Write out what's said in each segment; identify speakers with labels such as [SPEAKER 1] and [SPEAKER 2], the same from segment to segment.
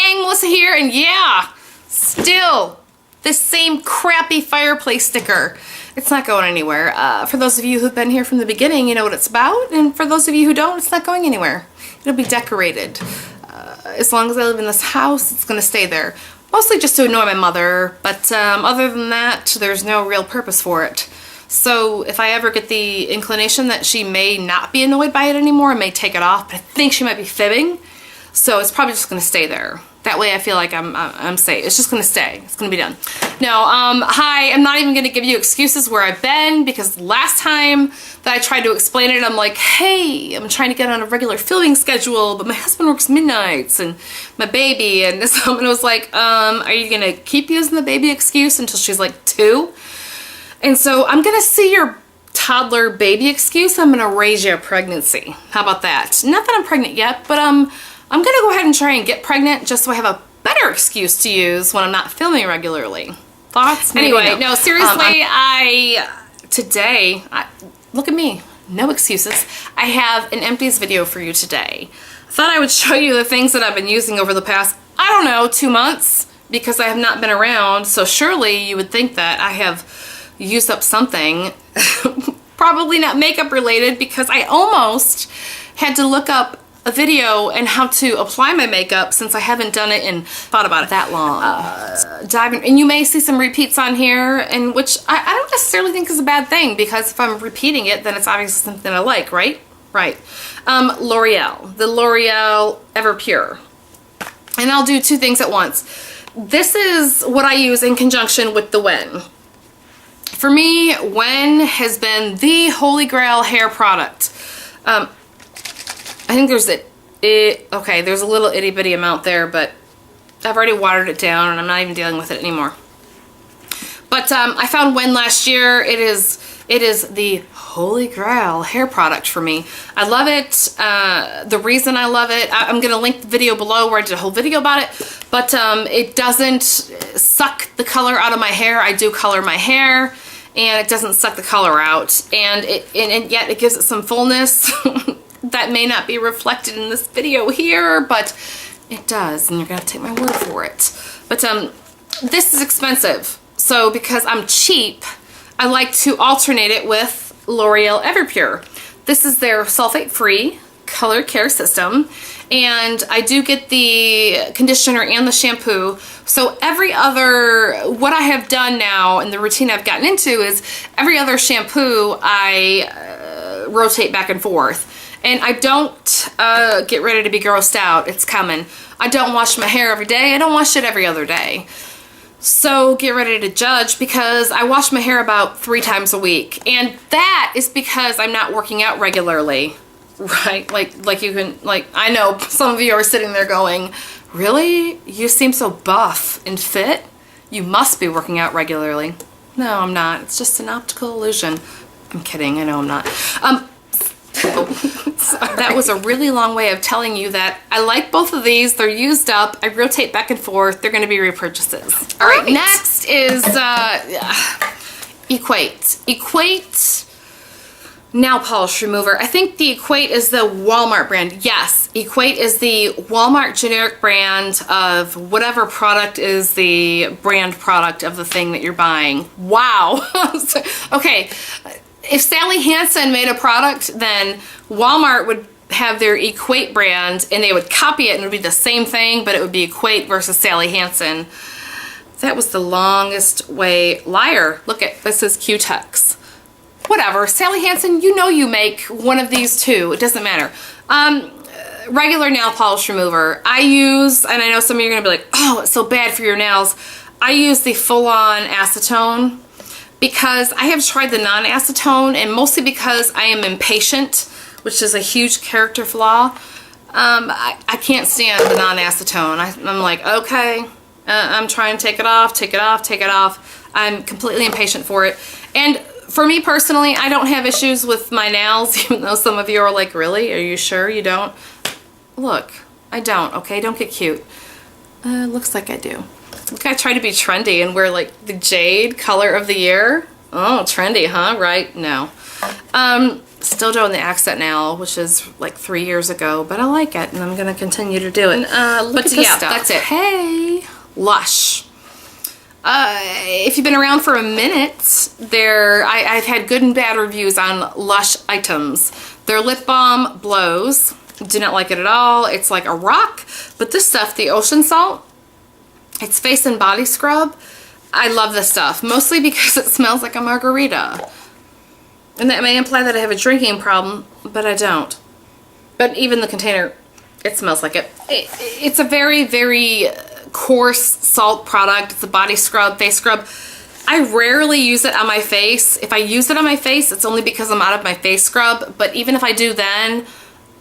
[SPEAKER 1] gang, Melissa here, and yeah, still this same crappy fireplace sticker. It's not going anywhere. For those of you who've been here from the beginning, you know what it's about, and for those of you who don't, it's not going anywhere. It'll be decorated. As long as I live in this house, it's gonna stay there. Mostly just to annoy my mother, but other than that, there's no real purpose for it. So if I ever get the inclination that she may not be annoyed by it anymore, I may take it off, but I think she might be fibbing. So it's probably just gonna stay there. That way I feel like I'm safe. It's just gonna stay. It's gonna be done. No, hi, I'm not even gonna give you excuses where I've been, because last time that I tried to explain it, I'm like, hey, I'm trying to get on a regular filming schedule, but my husband works midnights and my baby, and someone was like, are you gonna keep using the baby excuse until she's like 2? And so I'm gonna see your toddler baby excuse. I'm gonna raise you a pregnancy. How about that? Not that I'm pregnant yet, but I'm gonna go ahead and try and get pregnant just so I have a better excuse to use when I'm not filming regularly. Thoughts? Anyway, no, seriously, today, look at me, no excuses. I have an empties video for you today. I thought I would show you the things that I've been using over the past, I don't know, 2 months, because I have not been around, so surely you would think that I have used up something. Probably not makeup related, because I almost had to look up a video and how to apply my makeup, since I haven't done it and thought about it that long. Diving, and you may see some repeats on here, and which I don't necessarily think is a bad thing, because if I'm repeating it, then it's obviously something I like, right? Right. L'Oreal, the L'Oreal Everpure. And I'll do 2 things at once. This is what I use in conjunction with the Wen. For me, Wen has been the holy grail hair product. I think there's there's a little itty bitty amount there, but I've already watered it down and I'm not even dealing with it anymore. But I found Wen last year. It is the holy grail hair product for me. I love it. The reason I love it, I'm gonna link the video below where I did a whole video about it, but it doesn't suck the color out of my hair. I do color my hair, and it doesn't suck the color out, and yet it gives it some fullness. That may not be reflected in this video here, but it does, and you're gonna have to take my word for it. But this is expensive, so because I'm cheap, I like to alternate it with L'Oreal Everpure. This is their sulfate-free color care system, and I do get the conditioner and the shampoo. So what I have done now, and the routine I've gotten into, is every other shampoo I rotate back and forth. And I don't get ready to be grossed out. It's coming. I don't wash my hair every day. I don't wash it every other day. So get ready to judge, because I wash my hair about 3 times a week. And that is because I'm not working out regularly. Right? Like you can, I know some of you are sitting there going, really? You seem so buff and fit? You must be working out regularly. No, I'm not. It's just an optical illusion. I'm kidding. I know I'm not. That was a really long way of telling you that I like both of these. They're used up. I rotate back and forth. They're going to be repurchases. All right, next is Equate. Equate nail polish remover. I think the Equate is the Walmart brand. Yes, Equate is the Walmart generic brand of whatever product is the brand product of the thing that you're buying. Wow. Okay. If Sally Hansen made a product, then Walmart would have their Equate brand, and they would copy it, and it would be the same thing, but it would be Equate versus Sally Hansen. That was the longest way. Liar. Look at this is Q-Tex. Whatever. Sally Hansen, you know you make one of these too. It doesn't matter. Regular nail polish remover. I use, and I know some of you are going to be like, oh, it's so bad for your nails. I use the full-on acetone, because I have tried the non-acetone, and mostly because I am impatient, which is a huge character flaw. I can't stand the non-acetone. I'm like, okay, I'm trying to take it off, take it off, take it off. I'm completely impatient for it. And for me personally, I don't have issues with my nails, even though some of you are like, really? Are you sure you don't? Look, I don't, okay? Don't get cute. Looks like I do. Look, I try to be trendy and wear the jade color of the year. Oh, trendy, huh? Right? No. Still doing the accent nail, which is like 3 years ago, but I like it, and I'm gonna continue to do it. Look at this stuff. That's it. Hey, Lush. If you've been around for a minute, I've had good and bad reviews on Lush items. Their lip balm blows. Do not like it at all. It's like a rock. But this stuff, the ocean salt, it's face and body scrub. I love this stuff, mostly because it smells like a margarita. And that may imply that I have a drinking problem, but I don't. But even the container, it smells like it. It's a very, very coarse salt product. It's a body scrub, face scrub. I rarely use it on my face. If I use it on my face, it's only because I'm out of my face scrub. But even if I do then,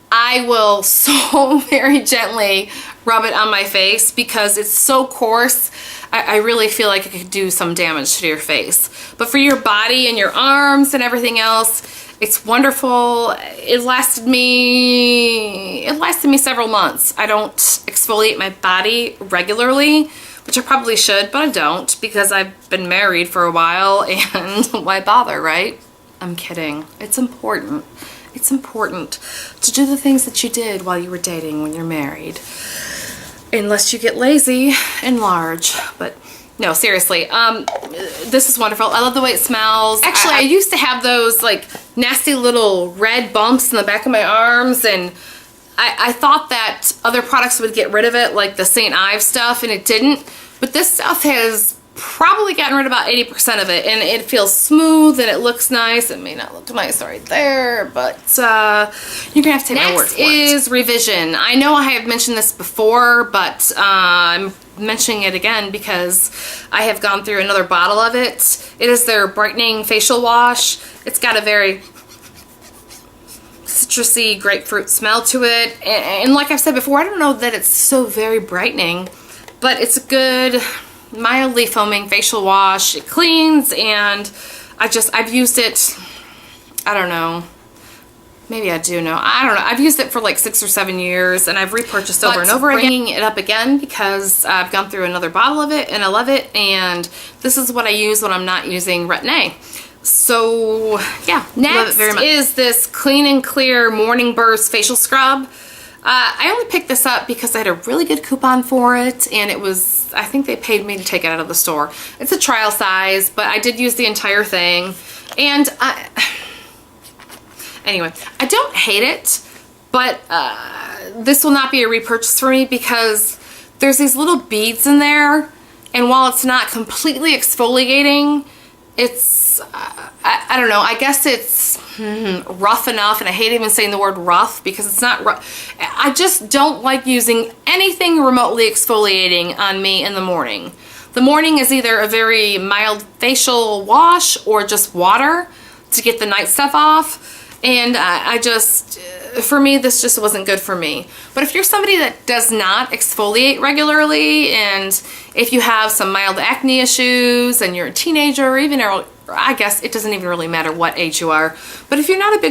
[SPEAKER 1] I will so very gently rub it on my face because it's so coarse. I really feel like it could do some damage to your face. But for your body and your arms and everything else, it's wonderful. It lasted me several months. I don't exfoliate my body regularly, which I probably should, but I don't because I've been married for a while and why bother, right? I'm kidding. It's important. It's important to do the things that you did while you were dating when you're married. Unless you get lazy and large. But no, seriously, this is wonderful. I love the way it smells. Actually, I used to have those like nasty little red bumps in the back of my arms, and I thought that other products would get rid of it, like the St. Ives stuff, and it didn't. But this stuff has probably gotten rid of about 80% of it, and it feels smooth and it looks nice. It may not look nice right there, but you're gonna have to take my word for it. Next is Revision. I know I have mentioned this before, but I'm mentioning it again because I have gone through another bottle of it. It is their brightening facial wash. It's got a very citrusy grapefruit smell to it, and like I've said before, I don't know that it's so very brightening, but it's a good mildly foaming facial wash. It cleans, and I've used it, I don't know, maybe I do know, I don't know, I've used it for like 6 or 7 years, and I've repurchased over and over again. Bringing it up again because I've gone through another bottle of it and I love it, and this is what I use when I'm not using Retin-A. So yeah, next is this Clean and Clear Morning Burst Facial Scrub. I only picked this up because I had a really good coupon for it, and it was, I think they paid me to take it out of the store. It's a trial size, but I did use the entire thing, and anyway, I don't hate it, but this will not be a repurchase for me because there's these little beads in there, and while it's not completely exfoliating, it's, I don't know, I guess it's rough enough, and I hate even saying the word rough because it's not rough. I just don't like using anything remotely exfoliating on me in the morning. The morning is either a very mild facial wash or just water to get the night stuff off. And I just, for me, this just wasn't good for me. But if you're somebody that does not exfoliate regularly, and if you have some mild acne issues and you're a teenager, or even, I guess it doesn't even really matter what age you are. But if you're not a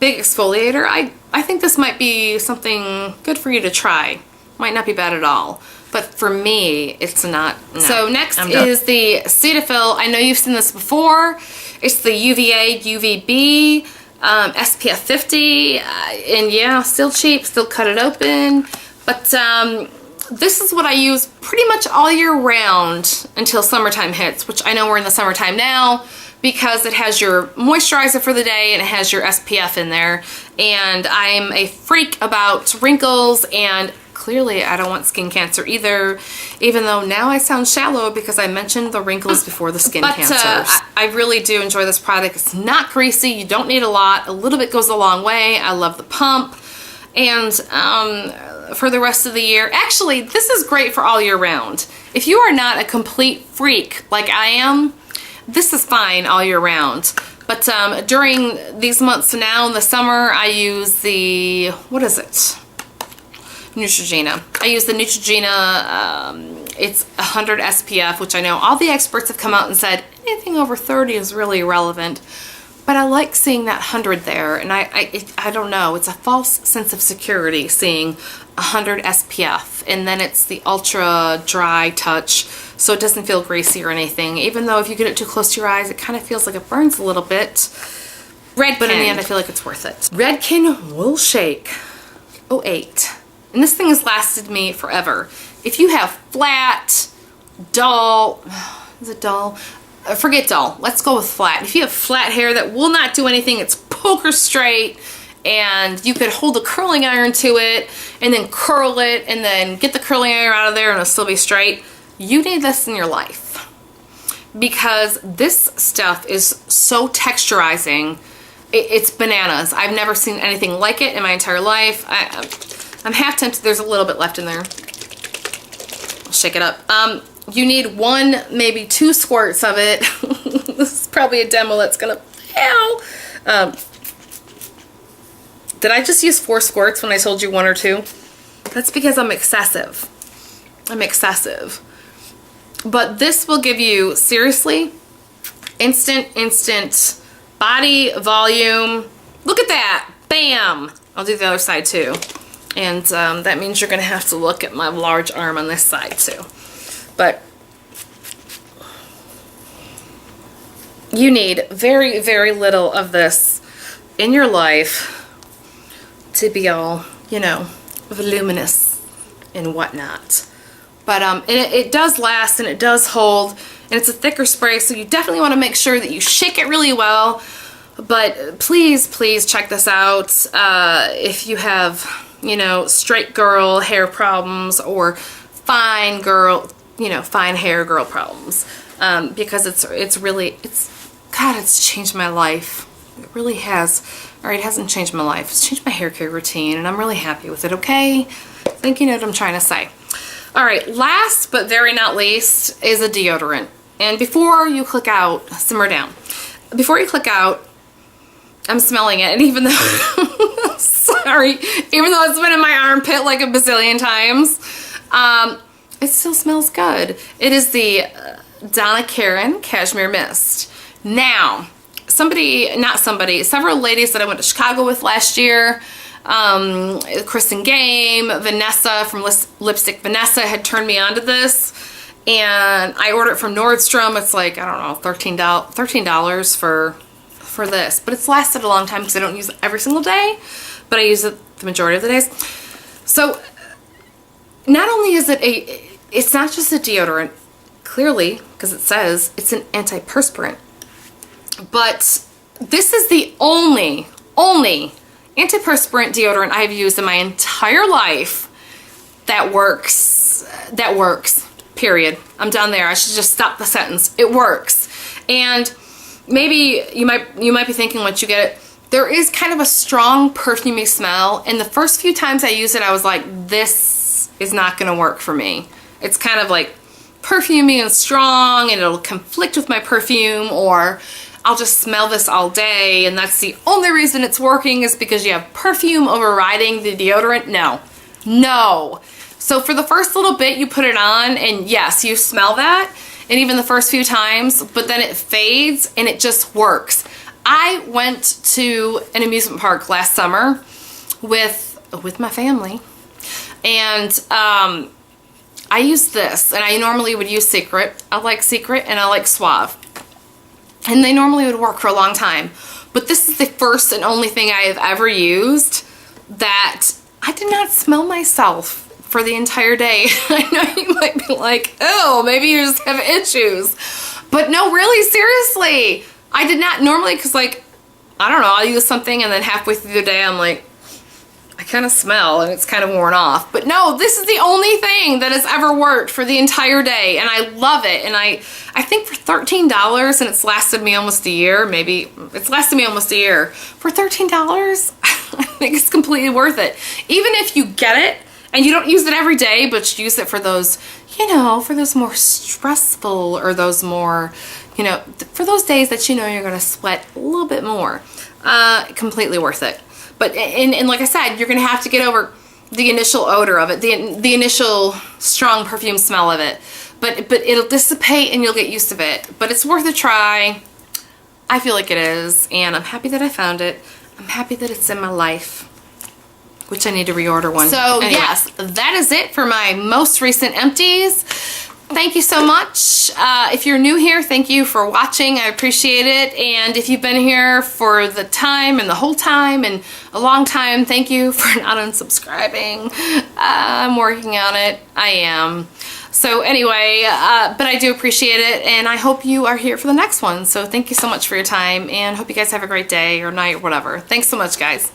[SPEAKER 1] big exfoliator, I think this might be something good for you to try. Might not be bad at all. But for me, it's not. No. So next is the Cetaphil. I know you've seen this before. It's the UVA UVB. SPF 50, and yeah, still cheap, still cut it open, but this is what I use pretty much all year round until summertime hits, which I know we're in the summertime now because it has your moisturizer for the day and it has your SPF in there, and I'm a freak about wrinkles, and clearly I don't want skin cancer either, even though now I sound shallow because I mentioned the wrinkles before the skin cancers. I really do enjoy this product. It's not greasy. You don't need a lot. A little bit goes a long way. I love the pump. And for the rest of the year, actually, this is great for all year round. If you are not a complete freak like I am, this is fine all year round. But during these months now in the summer, I use the, what is it? Neutrogena. I use the Neutrogena, it's 100 SPF, which I know all the experts have come out and said anything over 30 is really irrelevant. But I like seeing that 100 there, and I don't know, it's a false sense of security seeing 100 SPF, and then it's the ultra dry touch, so it doesn't feel greasy or anything, even though if you get it too close to your eyes, it kind of feels like it burns a little bit. Redken. But in the end, I feel like it's worth it. Redken Wool Shake 08. And this thing has lasted me forever. If you have flat, dull, is it dull? Forget dull. Let's go with flat. If you have flat hair that will not do anything, it's poker straight, and you could hold a curling iron to it and then curl it and then get the curling iron out of there and it'll still be straight. You need this in your life because this stuff is so texturizing. It's bananas. I've never seen anything like it in my entire life. I'm half tempted. There's a little bit left in there. I'll shake it up. You need 1, maybe 2 squirts of it. This is probably a demo that's gonna fail. Did I just use 4 squirts when I told you 1 or 2? That's because I'm excessive. I'm excessive. But this will give you, seriously, instant body volume. Look at that. Bam. I'll do the other side too. And that means you're going to have to look at my large arm on this side too. But you need very, very little of this in your life to be all, you know, voluminous and whatnot. But it does last and it does hold, and it's a thicker spray, so you definitely want to make sure that you shake it really well. But please, please check this out if you have, you know, straight girl hair problems or fine girl, you know, fine hair girl problems, because it's really, God, it's changed my life. It really has. All right, it hasn't changed my life. It's changed my hair care routine, and I'm really happy with it, okay? I think you know what I'm trying to say. All right, last but very not least is a deodorant. And before you click out, simmer down. Before you click out, I'm smelling it, and even though, sorry, even though it's been in my armpit like a bazillion times, it still smells good. It is the Donna Karan Cashmere Mist. Now, several ladies that I went to Chicago with last year, Kristen Game, Vanessa from Lipstick Vanessa had turned me onto this, and I ordered it from Nordstrom. It's like, I don't know, $13 for this, but it's lasted a long time because I don't use it every single day, but I use it the majority of the days. So not only is it it's not just a deodorant, clearly, because it says it's an antiperspirant, but this is the only antiperspirant deodorant I've used in my entire life that works, period. I'm done there. I should just stop the sentence. It works. And maybe you might be thinking once you get it, there is kind of a strong perfumey smell, and the first few times I used it I was like, this is not gonna work for me. It's kind of like perfumey and strong, and it'll conflict with my perfume, or I'll just smell this all day, and that's the only reason it's working is because you have perfume overriding the deodorant. No. So for the first little bit you put it on, and yes, you smell that, and even the first few times, but then it fades and it just works. I went to an amusement park last summer with my family, and I used this, and I normally would use Secret. I like Secret and I like Suave. And they normally would work for a long time. But this is the first and only thing I have ever used that I did not smell myself for the entire day. I know you might be like, oh, maybe you just have issues. But no, really, seriously. I did not normally, because like, I don't know, I'll use something and then halfway through the day I'm like, I kind of smell and it's kind of worn off. But no, this is the only thing that has ever worked for the entire day, and I love it. And I think for $13, and it's lasted me almost a year, maybe it's lasted me almost a year. For $13, I think it's completely worth it. Even if you get it and you don't use it every day, but you use it for those, you know, for those more stressful, or those more, you know, for those days that you know you're gonna sweat a little bit more. Completely worth it. But, and like I said, you're going to have to get over the initial odor of it, the initial strong perfume smell of it. But it'll dissipate and you'll get used to it. But it's worth a try. I feel like it is. And I'm happy that I found it. I'm happy that it's in my life, which I need to reorder one. So, anyway. Yes, that is it for my most recent empties. thank you so much. If you're new here, thank you for watching. I appreciate it. And if you've been here for the time and the whole time and a long time, thank you for not unsubscribing. I'm working on it. I am. So anyway, but I do appreciate it, and I hope you are here for the next one. So thank you so much for your time, and hope you guys have a great day or night or whatever. Thanks so much, guys.